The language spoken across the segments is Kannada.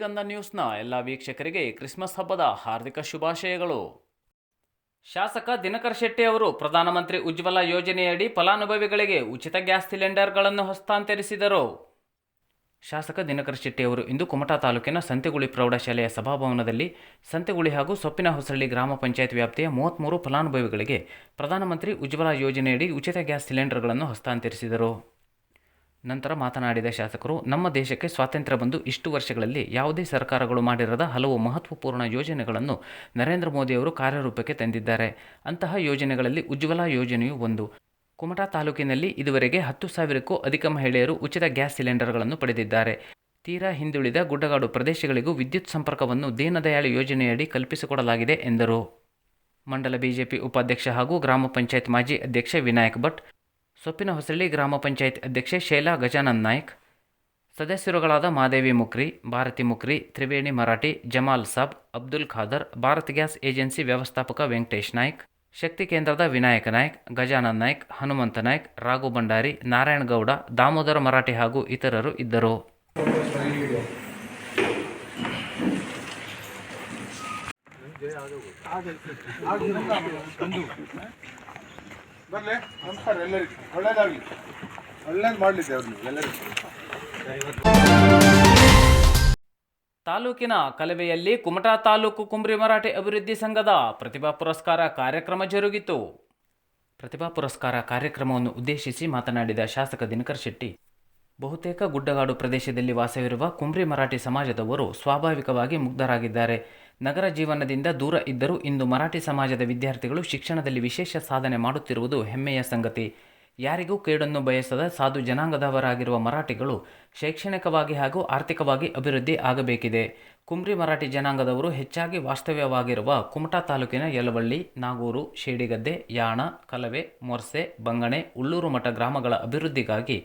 ಶ್ರೀಗಂಧ ನ್ಯೂಸ್ನ ಎಲ್ಲ ವೀಕ್ಷಕರಿಗೆ ಕ್ರಿಸ್ಮಸ್ ಹಬ್ಬದ ಹಾರ್ದಿಕ ಶುಭಾಶಯಗಳು. ಶಾಸಕ ದಿನಕರ್ ಶೆಟ್ಟಿ ಅವರು ಪ್ರಧಾನಮಂತ್ರಿ ಉಜ್ವಲ ಯೋಜನೆಯಡಿ ಫಲಾನುಭವಿಗಳಿಗೆ ಉಚಿತ ಗ್ಯಾಸ್ ಸಿಲಿಂಡರ್ಗಳನ್ನು ಹಸ್ತಾಂತರಿಸಿದರು. ಶಾಸಕ ದಿನಕರ್ ಶೆಟ್ಟಿ ಅವರು ಇಂದು ಕುಮಟಾ ತಾಲೂಕಿನ ಸಂತೆಗುಳಿ ಪ್ರೌಢಶಾಲೆಯ ಸಭಾಭವನದಲ್ಲಿ ಸಂತೆಗುಳಿ ಹಾಗೂ ಸೊಪ್ಪಿನಹೊಸಳ್ಳಿ ಗ್ರಾಮ ಪಂಚಾಯತ್ ವ್ಯಾಪ್ತಿಯ 33 ಫಲಾನುಭವಿಗಳಿಗೆ ಪ್ರಧಾನಮಂತ್ರಿ ಉಜ್ವಲ ಯೋಜನೆಯಡಿ ಉಚಿತ ಗ್ಯಾಸ್ ಸಿಲಿಂಡರ್ಗಳನ್ನು ಹಸ್ತಾಂತರಿಸಿದರು. ನಂತರ ಮಾತನಾಡಿದ ಶಾಸಕರು, ನಮ್ಮ ದೇಶಕ್ಕೆ ಸ್ವಾತಂತ್ರ್ಯ ಬಂದು ಇಷ್ಟು ವರ್ಷಗಳಲ್ಲಿ ಯಾವುದೇ ಸರ್ಕಾರಗಳು ಮಾಡಿರದ ಹಲವು ಮಹತ್ವಪೂರ್ಣ ಯೋಜನೆಗಳನ್ನು ನರೇಂದ್ರ ಮೋದಿಯವರು ಕಾರ್ಯರೂಪಕ್ಕೆ ತಂದಿದ್ದಾರೆ. ಅಂತಹ ಯೋಜನೆಗಳಲ್ಲಿ ಉಜ್ವಲ ಯೋಜನೆಯೂ ಒಂದು. ಕುಮಟಾ ತಾಲೂಕಿನಲ್ಲಿ ಇದುವರೆಗೆ 10,000ಕ್ಕೂ ಅಧಿಕ ಮಹಿಳೆಯರು ಉಚಿತ ಗ್ಯಾಸ್ ಸಿಲಿಂಡರ್ಗಳನ್ನು ಪಡೆದಿದ್ದಾರೆ. ತೀರಾ ಹಿಂದುಳಿದ ಗುಡ್ಡಗಾಡು ಪ್ರದೇಶಗಳಿಗೂ ವಿದ್ಯುತ್ ಸಂಪರ್ಕವನ್ನು ದೀನದಯಾಳು ಯೋಜನೆಯಡಿ ಕಲ್ಪಿಸಿಕೊಡಲಾಗಿದೆ ಎಂದರು. ಮಂಡಲ ಬಿಜೆಪಿ ಉಪಾಧ್ಯಕ್ಷ ಹಾಗೂ ಗ್ರಾಮ ಪಂಚಾಯತ್ ಮಾಜಿ ಅಧ್ಯಕ್ಷ ವಿನಾಯಕ್ ಭಟ್, ಸೊಪ್ಪಿನಹೊಸಳ್ಳಿ ಗ್ರಾಮ ಪಂಚಾಯತ್ ಅಧ್ಯಕ್ಷೆ ಶೈಲಾ ಗಜಾನನ್ ನಾಯ್ಕ್, ಸದಸ್ಯರುಗಳಾದ ಮಾದೇವಿ ಮುಕ್ರಿ, ಭಾರತಿ ಮುಕ್ರಿ, ತ್ರಿವೇಣಿ ಮರಾಠಿ, ಜಮಾಲ್ ಸಾಬ್, ಅಬ್ದುಲ್ ಖಾದರ್, ಭಾರತ್ ಗ್ಯಾಸ್ ಏಜೆನ್ಸಿ ವ್ಯವಸ್ಥಾಪಕ ವೆಂಕಟೇಶ್ ನಾಯ್ಕ್, ಶಕ್ತಿ ಕೇಂದ್ರದ ವಿನಾಯಕ ನಾಯ್ಕ್, ಗಜಾನನ್ ನಾಯ್ಕ್, ಹನುಮಂತ ನಾಯ್ಕ್, ರಾಘು ಭಂಡಾರಿ, ನಾರಾಯಣ ಗೌಡ, ದಾಮೋದರ ಮರಾಠಿ ಹಾಗೂ ಇತರರು ಇದ್ದರು. ನಮಸ್ಕಾರ ಎಲ್ಲರಿಗೂ. ಒಳ್ಳೇದಾಗಲಿ, ಒಳ್ಳೇದು ಮಾಡಲಿದ್ದೆ ಅವ್ರಿಗೆ ಎಲ್ಲರಿಗೂ. ತಾಲೂಕಿನ ಕಲವೆಯಲ್ಲಿ ಕುಮಟಾ ತಾಲೂಕು ಕುಂಬ್ರಿ ಮರಾಠಿ ಅಭಿವೃದ್ಧಿ ಸಂಘದ ಪ್ರತಿಭಾ ಪುರಸ್ಕಾರ ಕಾರ್ಯಕ್ರಮ ಜರುಗಿತು. ಪ್ರತಿಭಾ ಪುರಸ್ಕಾರ ಕಾರ್ಯಕ್ರಮವನ್ನು ಉದ್ದೇಶಿಸಿ ಮಾತನಾಡಿದ ಶಾಸಕ ದಿನಕರ್ ಶೆಟ್ಟಿ, ಬಹುತೇಕ ಗುಡ್ಡಗಾಡು ಪ್ರದೇಶದಲ್ಲಿ ವಾಸವಿರುವ ಕುಂಬ್ರಿ ಮರಾಠಿ ಸಮಾಜದವರು ಸ್ವಾಭಾವಿಕವಾಗಿ ಮುಗ್ಧರಾಗಿದ್ದಾರೆ. ನಗರ ಜೀವನದಿಂದ ದೂರ ಇದ್ದರೂ ಇಂದು ಮರಾಠಿ ಸಮಾಜದ ವಿದ್ಯಾರ್ಥಿಗಳು ಶಿಕ್ಷಣದಲ್ಲಿ ವಿಶೇಷ ಸಾಧನೆ ಮಾಡುತ್ತಿರುವುದು ಹೆಮ್ಮೆಯ ಸಂಗತಿ. ಯಾರಿಗೂ ಕೇಡನ್ನು ಬಯಸದ ಸಾಧು ಜನಾಂಗದವರಾಗಿರುವ ಮರಾಠಿಗಳು ಶೈಕ್ಷಣಿಕವಾಗಿ ಹಾಗೂ ಆರ್ಥಿಕವಾಗಿ ಅಭಿವೃದ್ಧಿ ಆಗಬೇಕಿದೆ. ಕುಂಬ್ರಿ ಮರಾಠಿ ಜನಾಂಗದವರು ಹೆಚ್ಚಾಗಿ ವಾಸ್ತವ್ಯವಾಗಿರುವ ಕುಮಟಾ ತಾಲೂಕಿನ ಯಲವಳ್ಳಿ, ನಾಗೂರು, ಶೇಡಿಗದ್ದೆ, ಯಾಣ, ಕಲವೆ, ಮೊರ್ಸೆ, ಬಂಗಣೆ, ಉಳ್ಳೂರು ಮಠ ಗ್ರಾಮಗಳ ಅಭಿವೃದ್ಧಿಗಾಗಿ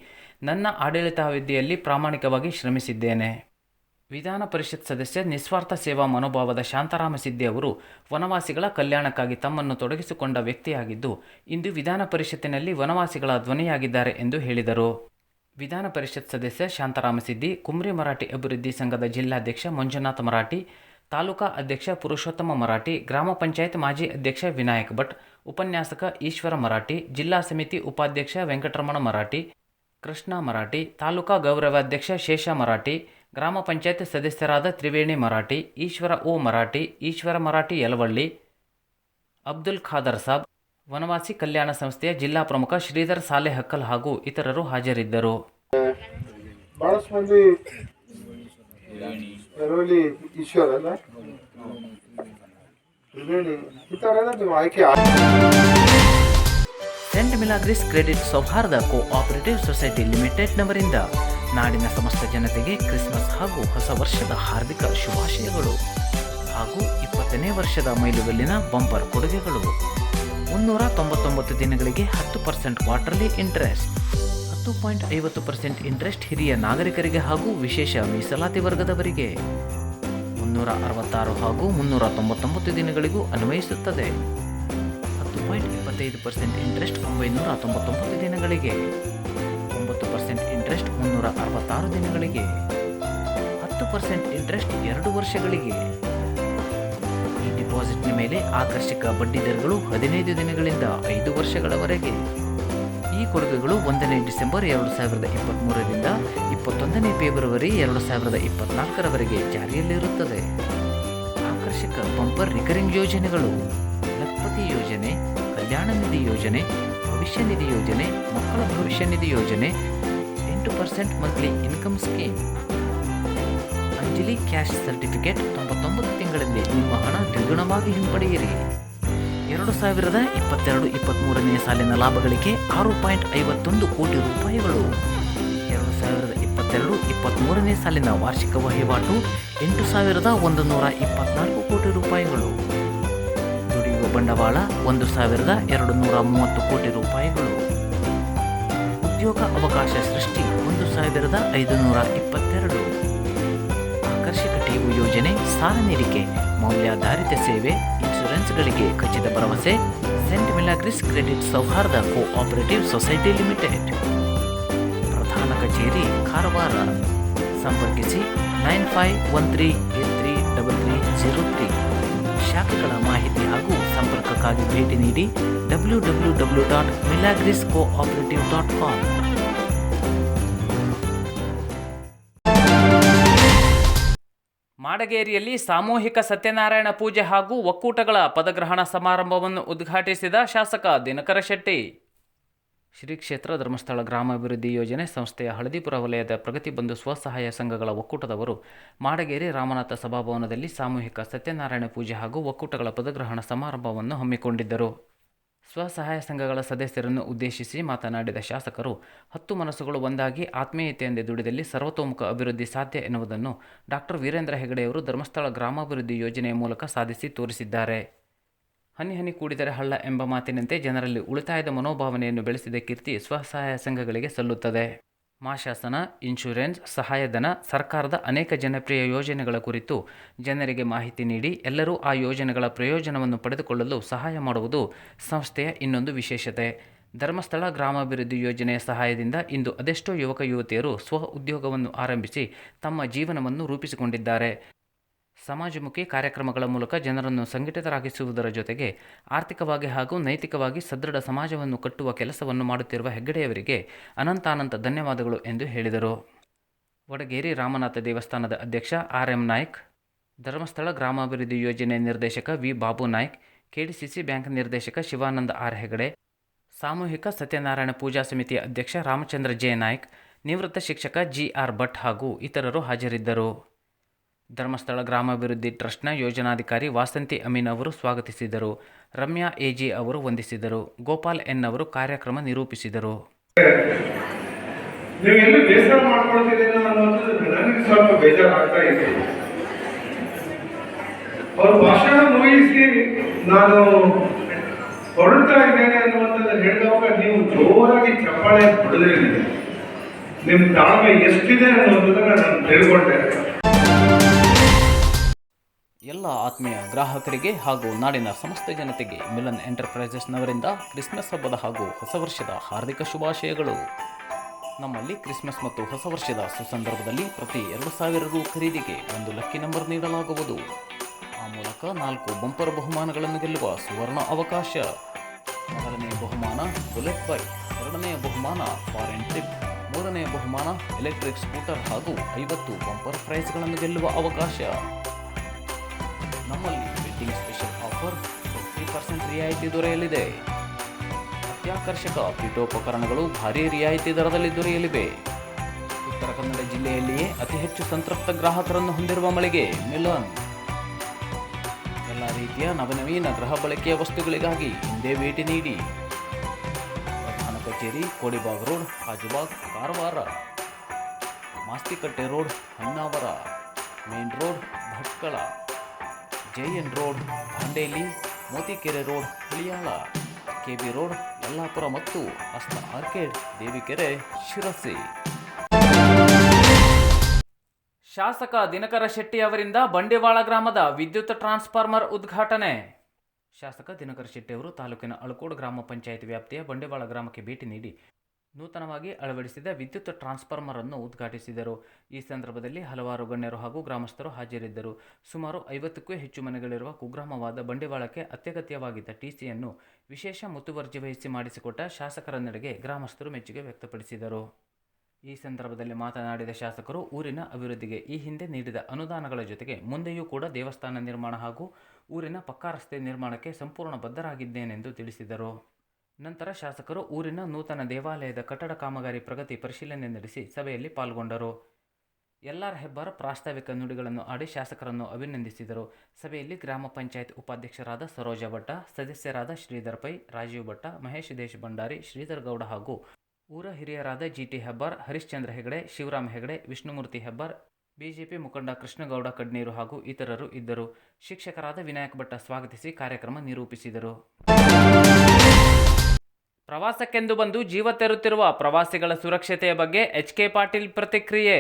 ನನ್ನ ಆಡಳಿತಾವಧಿಯಲ್ಲಿ ಪ್ರಾಮಾಣಿಕವಾಗಿ ಶ್ರಮಿಸಿದ್ದೇನೆ. ವಿಧಾನ ಪರಿಷತ್ ಸದಸ್ಯ ನಿಸ್ವಾರ್ಥ ಸೇವಾ ಮನೋಭಾವದ ಶಾಂತಾರಾಮ ಸಿದ್ದಿ ಅವರು ವನವಾಸಿಗಳ ಕಲ್ಯಾಣಕ್ಕಾಗಿ ತಮ್ಮನ್ನು ತೊಡಗಿಸಿಕೊಂಡ ವ್ಯಕ್ತಿಯಾಗಿದ್ದು, ಇಂದು ವಿಧಾನ ಪರಿಷತ್ತಿನಲ್ಲಿ ವನವಾಸಿಗಳ ಧ್ವನಿಯಾಗಿದ್ದಾರೆ ಎಂದು ಹೇಳಿದರು. ವಿಧಾನ ಪರಿಷತ್ ಸದಸ್ಯ ಶಾಂತಾರಾಮ ಸಿದ್ದಿ, ಕುಂಬ್ರಿ ಮರಾಠಿ ಅಭಿವೃದ್ಧಿ ಸಂಘದ ಜಿಲ್ಲಾಧ್ಯಕ್ಷ ಮಂಜುನಾಥ ಮರಾಠಿ, ತಾಲೂಕಾ ಅಧ್ಯಕ್ಷ ಪುರುಷೋತ್ತಮ ಮರಾಠಿ, ಗ್ರಾಮ ಪಂಚಾಯತ್ ಮಾಜಿ ಅಧ್ಯಕ್ಷ ವಿನಾಯಕ್ ಭಟ್, ಉಪನ್ಯಾಸಕ ಈಶ್ವರ ಮರಾಠಿ, ಜಿಲ್ಲಾ ಸಮಿತಿ ಉಪಾಧ್ಯಕ್ಷ ವೆಂಕಟರಮಣ ಮರಾಠಿ, ಕೃಷ್ಣ ಮರಾಠಿ, ತಾಲೂಕಾ ಗೌರವಾಧ್ಯಕ್ಷ ಶೇಷ ಮರಾಠಿ, ಗ್ರಾಮ ಪಂಚಾಯತ್ ಸದಸ್ಯರಾದ ತ್ರಿವೇಣಿ ಮರಾಠಿ, ಈಶ್ವರ ಓ ಮರಾಠಿ, ಈಶ್ವರ ಮರಾಠಿ ಯಲವಳ್ಳಿ, ಅಬ್ದುಲ್ ಖಾದರ್ ಸಾಬ್, ವನವಾಸಿ ಕಲ್ಯಾಣ ಸಂಸ್ಥೆಯ ಜಿಲ್ಲಾ ಪ್ರಮುಖ ಶ್ರೀಧರ್ ಸಾಲೆ ಹಕ್ಕಲ್ ಹಾಗೂ ಇತರರು ಹಾಜರಿದ್ದರು. ಬಹಳಷ್ಟು ಮಂದಿ ಸೆಂಟ್ ಮಿಲಾಗ್ರಿಸ್ ಕ್ರೆಡಿಟ್ ಸೌಹಾರ್ದ ಕೋಆಪರೇಟಿವ್ ಸೊಸೈಟಿ ಲಿಮಿಟೆಡ್ನವರಿಂದ ನಾಡಿನ ಸಮಸ್ತ ಜನತೆಗೆ ಕ್ರಿಸ್ಮಸ್ ಹಾಗೂ ಹೊಸ ವರ್ಷದ ಹಾರ್ದಿಕ ಶುಭಾಶಯಗಳು ಹಾಗೂ 20ನೇ ವರ್ಷದ ಮೈಲುಗಲ್ಲಿನ ಬಂಪರ್ ಕೊಡುಗೆಗಳು. 399 ದಿನಗಳಿಗೆ 10% ಕ್ವಾರ್ಟರ್ಲಿ ಇಂಟ್ರೆಸ್ಟ್, 10.50% ಇಂಟ್ರೆಸ್ಟ್ ಹಿರಿಯ ನಾಗರಿಕರಿಗೆ ಹಾಗೂ ವಿಶೇಷ ಮೀಸಲಾತಿ ವರ್ಗದವರಿಗೆ, 366 ಹಾಗೂ 399 ದಿನಗಳಿಗೂ ಅನ್ವಯಿಸುತ್ತದೆ. 10.25% ಇಂಟ್ರೆಸ್ಟ್ 999 ದಿನಗಳಿಗೆ, 9% ಇಂಟ್ರೆಸ್ಟ್ 366 ದಿನಗಳಿಗೆ, 10% ಇಂಟ್ರೆಸ್ಟ್ 2 ವರ್ಷಗಳಿಗೆ. ಈ ಡಿಪಾಸಿಟ್ನ ಮೇಲೆ ಆಕರ್ಷಕ ಬಡ್ಡಿ ದರಗಳು 15 ದಿನಗಳಿಂದ 5 ವರ್ಷಗಳವರೆಗೆ. ಈ ಕೊಡುಗೆಗಳು 1ನೇ ಡಿಸೆಂಬರ್ 2023ರಿಂದ 21ನೇ ಫೆಬ್ರವರಿ 2024ರವರೆಗೆ ಜಾರಿಯಲ್ಲಿರುತ್ತದೆ. ಆಕರ್ಷಕ ಬಂಪರ್ ರಿಕರಿಂಗ್ ಯೋಜನೆಗಳು: ಲಖಪತಿ ಯೋಜನೆ, ಕಲ್ಯಾಣ ನಿಧಿ ಯೋಜನೆ, ಭವಿಷ್ಯ ನಿಧಿ ಯೋಜನೆ, ಮಕ್ಕಳ ಭವಿಷ್ಯ ನಿಧಿ ಯೋಜನೆ, 8% monthly income scheme, Anjali cash certificate 99 ತಿಂಗಳಲ್ಲಿ ನಿಮ್ಮ ಹಣ ದ್ವಿಗುಣವಾಗಿ ಹಿಂಪಡೆಯಿರಿ. 2022-23ನೇ ಸಾಲಿನ ಲಾಭಗಳಿಗೆ 6.51 ಕೋಟಿ ರೂಪಾಯಿಗಳು. 2022-23ನೇ ಸಾಲಿನ ವಾರ್ಷಿಕ ವಹಿವಾಟು 8,124 ಕೋಟಿ ರೂಪಾಯಿಗಳು. ದುಡಿಯುವ ಬಂಡವಾಳ 1,230 ಕೋಟಿ ರೂಪಾಯಿಗಳು. ಉದ್ಯೋಗ ಅವಕಾಶ ಸೃಷ್ಟಿ 1,522. ಆಕರ್ಷಕ ಟಿವು ಯೋಜನೆ, ಸಾಲ ನೀಡಿಕೆ, ಮೌಲ್ಯಾಧಾರಿತ ಸೇವೆ, ಇನ್ಶೂರೆನ್ಸ್ಗಳಿಗೆ ಖಚಿತ ಭರವಸೆ. ಸೆಂಟ್ ಮಿಲಾಗ್ರಿಸ್ ಕ್ರೆಡಿಟ್ ಸೌಹಾರ್ದ ಕೋಆಪರೇಟಿವ್ ಸೊಸೈಟಿ ಲಿಮಿಟೆಡ್. ಪ್ರಧಾನ ಕಚೇರಿ ಕಾರವಾರ. ಸಂಪರ್ಕಿಸಿ 9513833303. ಶಾಖೆಗಳ ಮಾಹಿತಿ ಹಾಗೂ ಸಂಪರ್ಕಕ್ಕಾಗಿ ಭೇಟಿ ನೀಡಿ www.milagriscooperative.com. ಮಾಡಗೇರಿಯಲ್ಲಿ ಸಾಮೂಹಿಕ ಸತ್ಯನಾರಾಯಣ ಪೂಜೆ ಹಾಗೂ ಒಕ್ಕೂಟಗಳ ಪದಗ್ರಹಣ ಸಮಾರಂಭವನ್ನು ಉದ್ಘಾಟಿಸಿದ ಶಾಸಕ ದಿನಕರ ಶೆಟ್ಟಿ. ಶ್ರೀ ಕ್ಷೇತ್ರ ಧರ್ಮಸ್ಥಳ ಗ್ರಾಮಾಭಿವೃದ್ಧಿ ಯೋಜನೆ ಸಂಸ್ಥೆಯ ಹಳದಿಪುರ ವಲಯದ ಪ್ರಗತಿಬಂಧು ಸ್ವಸಹಾಯ ಸಂಘಗಳ ಒಕ್ಕೂಟದವರು ಮಾಡಗೇರಿ ರಾಮನಾಥ ಸಭಾಭವನದಲ್ಲಿ ಸಾಮೂಹಿಕ ಸತ್ಯನಾರಾಯಣ ಪೂಜೆ ಹಾಗೂ ಒಕ್ಕೂಟಗಳ ಪದಗ್ರಹಣ ಸಮಾರಂಭವನ್ನು ಹಮ್ಮಿಕೊಂಡಿದ್ದರು. ಸ್ವಸಹಾಯ ಸಂಘಗಳ ಸದಸ್ಯರನ್ನು ಉದ್ದೇಶಿಸಿ ಮಾತನಾಡಿದ ಶಾಸಕರು, 10 ಮನಸ್ಸುಗಳು ಒಂದಾಗಿ ಆತ್ಮೀಯತೆಯಿಂದ ದುಡಿದಲ್ಲಿ ಸರ್ವತೋಮುಖ ಅಭಿವೃದ್ಧಿ ಸಾಧ್ಯ ಎನ್ನುವುದನ್ನು ಡಾಕ್ಟರ್ ವೀರೇಂದ್ರ ಹೆಗಡೆಯವರು ಧರ್ಮಸ್ಥಳ ಗ್ರಾಮಾಭಿವೃದ್ಧಿ ಯೋಜನೆಯ ಮೂಲಕ ಸಾಧಿಸಿ ತೋರಿಸಿದ್ದಾರೆ. ಹನಿ ಹನಿ ಕೂಡಿದರೆ ಹಳ್ಳ ಎಂಬ ಮಾತಿನಂತೆ ಜನರಲ್ಲಿ ಉಳಿತಾಯದ ಮನೋಭಾವನೆಯನ್ನು ಬೆಳೆಸಿದ ಕೀರ್ತಿ ಸ್ವಸಹಾಯ ಸಂಘಗಳಿಗೆ ಸಲ್ಲುತ್ತದೆ. ಮಾಶಾಸನ, ಇನ್ಶೂರೆನ್ಸ್, ಸಹಾಯಧನ, ಸರ್ಕಾರದ ಅನೇಕ ಜನಪ್ರಿಯ ಯೋಜನೆಗಳ ಕುರಿತು ಜನರಿಗೆ ಮಾಹಿತಿ ನೀಡಿ ಎಲ್ಲರೂ ಆ ಯೋಜನೆಗಳ ಪ್ರಯೋಜನವನ್ನು ಪಡೆದುಕೊಳ್ಳಲು ಸಹಾಯ ಮಾಡುವುದು ಸಂಸ್ಥೆಯ ಇನ್ನೊಂದು ವಿಶೇಷತೆ. ಧರ್ಮಸ್ಥಳ ಗ್ರಾಮಾಭಿವೃದ್ಧಿ ಯೋಜನೆಯ ಸಹಾಯದಿಂದ ಇಂದು ಅದೆಷ್ಟೋ ಯುವಕ ಯುವತಿಯರು ಸ್ವ ಉದ್ಯೋಗವನ್ನು ಆರಂಭಿಸಿ ತಮ್ಮ ಜೀವನವನ್ನು ರೂಪಿಸಿಕೊಂಡಿದ್ದಾರೆ. ಸಮಾಜಮುಖಿ ಕಾರ್ಯಕ್ರಮಗಳ ಮೂಲಕ ಜನರನ್ನು ಸಂಘಟಿತರಾಗಿಸುವುದರ ಜೊತೆಗೆ ಆರ್ಥಿಕವಾಗಿ ಹಾಗೂ ನೈತಿಕವಾಗಿ ಸದೃಢ ಸಮಾಜವನ್ನು ಕಟ್ಟುವ ಕೆಲಸವನ್ನು ಮಾಡುತ್ತಿರುವ ಹೆಗ್ಗಡೆಯವರಿಗೆ ಅನಂತಾನಂತ ಧನ್ಯವಾದಗಳು ಎಂದು ಹೇಳಿದರು. ವಡಗೇರಿ ರಾಮನಾಥ ದೇವಸ್ಥಾನದ ಅಧ್ಯಕ್ಷ RM ನಾಯ್ಕ್, ಧರ್ಮಸ್ಥಳ ಗ್ರಾಮಾಭಿವೃದ್ಧಿ ಯೋಜನೆ ನಿರ್ದೇಶಕ V Babu Naik, KDCC bank ನಿರ್ದೇಶಕ ಶಿವಾನಂದ R ಹೆಗಡೆ, ಸಾಮೂಹಿಕ ಸತ್ಯನಾರಾಯಣ ಪೂಜಾ ಸಮಿತಿಯ ಅಧ್ಯಕ್ಷ ರಾಮಚಂದ್ರ ಜೆ ನಾಯ್ಕ್, ನಿವೃತ್ತ ಶಿಕ್ಷಕ GR ಭಟ್ ಹಾಗೂ ಇತರರು ಹಾಜರಿದ್ದರು. ಧರ್ಮಸ್ಥಳ ಗ್ರಾಮಾಭಿವೃದ್ಧಿ ಟ್ರಸ್ಟ್ನ ಯೋಜನಾಧಿಕಾರಿ ವಾಸಂತಿ ಅಮೀನ್ ಅವರು ಸ್ವಾಗತಿಸಿದರು. ರಮ್ಯಾ AG ಅವರು ವಂದಿಸಿದರು. ಗೋಪಾಲ್ N ಅವರು ಕಾರ್ಯಕ್ರಮ ನಿರೂಪಿಸಿದರು. ನೀವೆಲ್ಲ ಬೇಸರ ಮಾಡ್ಕೊಳ್ತಿದ್ದೀರ ಅನ್ನೋದು ನನಗೆ ಸ್ವಲ್ಪ ಬೇಜಾರಾಗ್ತಾ ಇದೆ. ಅವ್ರ ಭಾಷಣ ಮುಗಿಸಿ ನಾನು ಹೊರಡ್ತಾ ಇದ್ದೇನೆ ಅನ್ನುವಂಥದ್ದು ಹೇಳಿದವಾಗ ನೀವು ಜೋರಾಗಿ ಚಪ್ಪಾಳೆ ಹೊಡೆದ್ರಿ. ನಿಮ್ಮ ತಾಳ್ಮೆ ಎಷ್ಟಿದೆ ಅನ್ನೋದನ್ನ ನಾನು ತಿಳ್ಕೊಂಡೆ. ಎಲ್ಲ ಆತ್ಮೀಯ ಗ್ರಾಹಕರಿಗೆ ಹಾಗೂ ನಾಡಿನ ಸಮಸ್ತ ಜನತೆಗೆ ಮಿಲನ್ ಎಂಟರ್ಪ್ರೈಸಸ್ನವರಿಂದ ಕ್ರಿಸ್ಮಸ್ ಹಬ್ಬದ ಹಾಗೂ ಹೊಸ ವರ್ಷದ ಹಾರ್ದಿಕ ಶುಭಾಶಯಗಳು. ನಮ್ಮಲ್ಲಿ ಕ್ರಿಸ್ಮಸ್ ಮತ್ತು ಹೊಸ ವರ್ಷದ ಸುಸಂದರ್ಭದಲ್ಲಿ ಪ್ರತಿ 2,000 ರು ಖರೀದಿಗೆ 1 ಲಕ್ಕಿ ನಂಬರ್ ನೀಡಲಾಗುವುದು. ಆ ಮೂಲಕ 4 ಬಂಪರ್ ಬಹುಮಾನಗಳನ್ನು ಗೆಲ್ಲುವ ಸುವರ್ಣ ಅವಕಾಶ. ಮೊದಲನೆಯ ಬಹುಮಾನ ಬುಲೆಟ್ ಬೈಕ್, ಎರಡನೆಯ ಬಹುಮಾನ ಫಾರಿನ್ ಟ್ರಿಪ್, ಮೂರನೆಯ ಬಹುಮಾನ ಎಲೆಕ್ಟ್ರಿಕ್ ಸ್ಕೂಟರ್ ಹಾಗೂ 50 ಬಂಪರ್ ಪ್ರೈಸ್ಗಳನ್ನು ಗೆಲ್ಲುವ ಅವಕಾಶ. ನಮ್ಮಲ್ಲಿ ವೆಡ್ಡಿಂಗ್ ಸ್ಪೆಷಲ್ ಆಫರ್ 50% ರಿಯಾಯಿತಿ ದೊರೆಯಲಿದೆ. ಅತ್ಯಾಕರ್ಷಕ ಪೀಠೋಪಕರಣಗಳು ಭಾರೀ ರಿಯಾಯಿತಿ ದರದಲ್ಲಿ ದೊರೆಯಲಿವೆ. ಉತ್ತರ ಕನ್ನಡ ಜಿಲ್ಲೆಯಲ್ಲಿಯೇ ಅತಿ ಹೆಚ್ಚು ಸಂತೃಪ್ತ ಗ್ರಾಹಕರನ್ನು ಹೊಂದಿರುವ ಮಳಿಗೆ ಮಿಲನ್. ಎಲ್ಲ ರೀತಿಯ ನವನವೀನ ಗೃಹ ಬಳಕೆಯ ವಸ್ತುಗಳಿಗಾಗಿ ಹಿಂದೆ ಭೇಟಿ ನೀಡಿ. ಪ್ರಧಾನ ಕಚೇರಿ Kodibag road, Kajubag, Karwar. Mastikatte road, Honnavar. Main road, Bhatkal. JN road, Dandeli. Motikere road, Haliyal. KB road, Yellapur ಮತ್ತು ಅಸ್ತ ಆರ್ಕೇಡ್, ದೇವಿಕೆರೆ, ಶಿರಸಿ. ಶಾಸಕ ದಿನಕರ ಶೆಟ್ಟಿ ಅವರಿಂದ ಬಂಡೀವಾಳ ಗ್ರಾಮದ ವಿದ್ಯುತ್ ಟ್ರಾನ್ಸ್ಫಾರ್ಮರ್ ಉದ್ಘಾಟನೆ. ಶಾಸಕ ದಿನಕರ ಶೆಟ್ಟಿ ಅವರು ತಾಲೂಕಿನ ಅಳಕೋಡು ಗ್ರಾಮ ಪಂಚಾಯತ್ ವ್ಯಾಪ್ತಿಯ ಬಂಡೀವಾಳ ಗ್ರಾಮಕ್ಕೆ ಭೇಟಿ ನೀಡಿ ನೂತನವಾಗಿ ಅಳವಡಿಸಿದ ವಿದ್ಯುತ್ ಟ್ರಾನ್ಸ್ಫಾರ್ಮರ್ ಅನ್ನು ಉದ್ಘಾಟಿಸಿದರು. ಈ ಸಂದರ್ಭದಲ್ಲಿ ಹಲವಾರು ಗಣ್ಯರು ಹಾಗೂ ಗ್ರಾಮಸ್ಥರು ಹಾಜರಿದ್ದರು. ಸುಮಾರು 50ಕ್ಕೂ ಹೆಚ್ಚು ಮನೆಗಳಿರುವ ಕುಗ್ರಾಮವಾದ ಬಂಡೀವಾಳಕ್ಕೆ ಅತ್ಯಗತ್ಯವಾಗಿದ್ದ TCಯನ್ನು ವಿಶೇಷ ಮುತುವರ್ಜಿ ವಹಿಸಿ ಮಾಡಿಸಿಕೊಟ್ಟ ಶಾಸಕರ ನಡೆಗೆ ಗ್ರಾಮಸ್ಥರು ಮೆಚ್ಚುಗೆ ವ್ಯಕ್ತಪಡಿಸಿದರು. ಈ ಸಂದರ್ಭದಲ್ಲಿ ಮಾತನಾಡಿದ ಶಾಸಕರು, ಊರಿನ ಅಭಿವೃದ್ಧಿಗೆ ಈ ಹಿಂದೆ ನೀಡಿದ ಅನುದಾನಗಳ ಜೊತೆಗೆ ಮುಂದೆಯೂ ಕೂಡ ದೇವಸ್ಥಾನ ನಿರ್ಮಾಣ ಹಾಗೂ ಊರಿನ ಪಕ್ಕಾ ರಸ್ತೆ ನಿರ್ಮಾಣಕ್ಕೆ ಸಂಪೂರ್ಣ ಬದ್ಧರಾಗಿದ್ದೇನೆಂದು ತಿಳಿಸಿದರು. ನಂತರ ಶಾಸಕರು ಊರಿನ ನೂತನ ದೇವಾಲಯದ ಕಟ್ಟಡ ಕಾಮಗಾರಿ ಪ್ರಗತಿ ಪರಿಶೀಲನೆ ನಡೆಸಿ ಸಭೆಯಲ್ಲಿ ಪಾಲ್ಗೊಂಡರು. LR ಹೆಬ್ಬಾರ್ ಪ್ರಾಸ್ತಾವಿಕ ನುಡಿಗಳನ್ನು ಆಡಿ ಶಾಸಕರನ್ನು ಅಭಿನಂದಿಸಿದರು. ಸಭೆಯಲ್ಲಿ ಗ್ರಾಮ ಪಂಚಾಯತ್ ಉಪಾಧ್ಯಕ್ಷರಾದ ಸರೋಜಾ ಭಟ್ಟ, ಸದಸ್ಯರಾದ ಶ್ರೀಧರ್ ಪೈ, ರಾಜೀವ್ ಭಟ್ಟ, ಮಹೇಶ್ ದೇಶ್ ಭಂಡಾರಿ, ಶ್ರೀಧರ್ ಗೌಡ ಹಾಗೂ ಊರ ಹಿರಿಯರಾದ GT ಹೆಬ್ಬಾರ್, ಹರಿಶ್ಚಂದ್ರ ಹೆಗಡೆ, ಶಿವರಾಮ್ ಹೆಗಡೆ, ವಿಷ್ಣುಮೂರ್ತಿ ಹೆಬ್ಬಾರ್, ಬಿಜೆಪಿ ಮುಖಂಡ ಕೃಷ್ಣಗೌಡ ಕಡ್ನೀರು ಹಾಗೂ ಇತರರು ಇದ್ದರು. ಶಿಕ್ಷಕರಾದ ವಿನಾಯಕ್ ಭಟ್ಟ ಸ್ವಾಗತಿಸಿ ಕಾರ್ಯಕ್ರಮ ನಿರೂಪಿಸಿದರು. ಪ್ರವಾಸಕ್ಕೆಂದು ಬಂದು ಜೀವ ತೆರುತ್ತಿರುವ ಪ್ರವಾಸಿಗಳ ಸುರಕ್ಷತೆಯ ಬಗ್ಗೆ HK ಪಾಟೀಲ್ ಪ್ರತಿಕ್ರಿಯೆ.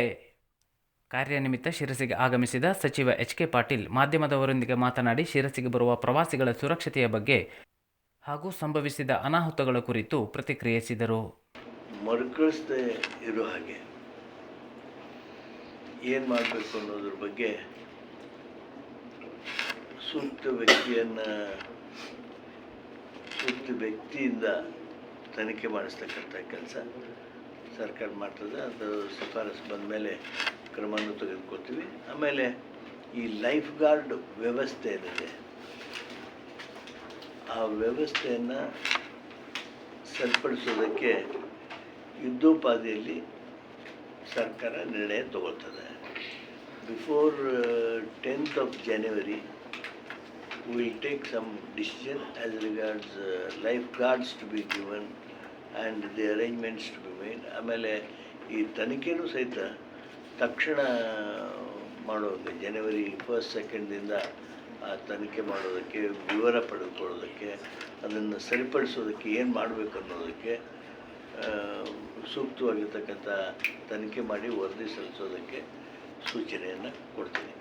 ಕಾರ್ಯನಿಮಿತ್ತ ಶಿರಸಿಗೆ ಆಗಮಿಸಿದ ಸಚಿವ HK ಪಾಟೀಲ್ ಮಾಧ್ಯಮದವರೊಂದಿಗೆ ಮಾತನಾಡಿ ಶಿರಸಿಗೆ ಬರುವ ಪ್ರವಾಸಿಗಳ ಸುರಕ್ಷತೆಯ ಬಗ್ಗೆ ಹಾಗೂ ಸಂಭವಿಸಿದ ಅನಾಹುತಗಳ ಕುರಿತು ಪ್ರತಿಕ್ರಿಯಿಸಿದರು. ಮರುಕಳಿಸದೆ ಇರೋ ಹಾಗೆ ಏನು ಮಾಡಬೇಕು ಅನ್ನೋದ್ರ ಬಗ್ಗೆ ಸೂಕ್ತ ವ್ಯಕ್ತಿಯಿಂದ ತನಿಖೆ ಮಾಡಿಸ್ತಕ್ಕಂಥ ಕೆಲಸ ಸರ್ಕಾರ ಮಾಡ್ತದೆ. ಅದು ಶಿಫಾರಸು ಬಂದ ಮೇಲೆ ಕ್ರಮವನ್ನು ತೆಗೆದುಕೊಳ್ತೀವಿ. ಆಮೇಲೆ ಈ ಲೈಫ್ ಗಾರ್ಡ್ ವ್ಯವಸ್ಥೆ ಏನಿದೆ ಆ ವ್ಯವಸ್ಥೆಯನ್ನು ಸರಿಪಡಿಸೋದಕ್ಕೆ ಯುದ್ಧೋಪಾದಿಯಲ್ಲಿ ಸರ್ಕಾರ ನಿರ್ಣಯ ತಗೊಳ್ತದೆ. Before 10th of January we will take some decision as regards lifeguards to be given and the arrangements to be made. ಆಮೇಲೆ ಈ ತನಿಖೆನೂ ಸಹಿತ ತಕ್ಷಣ ಮಾಡೋದು January 1st 2nd ಆ ತನಿಖೆ ಮಾಡೋದಕ್ಕೆ, ವಿವರ ಪಡೆದುಕೊಳ್ಳೋದಕ್ಕೆ, ಅದನ್ನು ಸರಿಪಡಿಸೋದಕ್ಕೆ ಏನು ಮಾಡಬೇಕು ಅನ್ನೋದಕ್ಕೆ ಸೂಕ್ತವಾಗಿರ್ತಕ್ಕಂಥ ತನಿಖೆ ಮಾಡಿ ವರದಿ ಸಲ್ಲಿಸೋದಕ್ಕೆ ಸೂಚನೆಯನ್ನು ಕೊಡ್ತೀನಿ.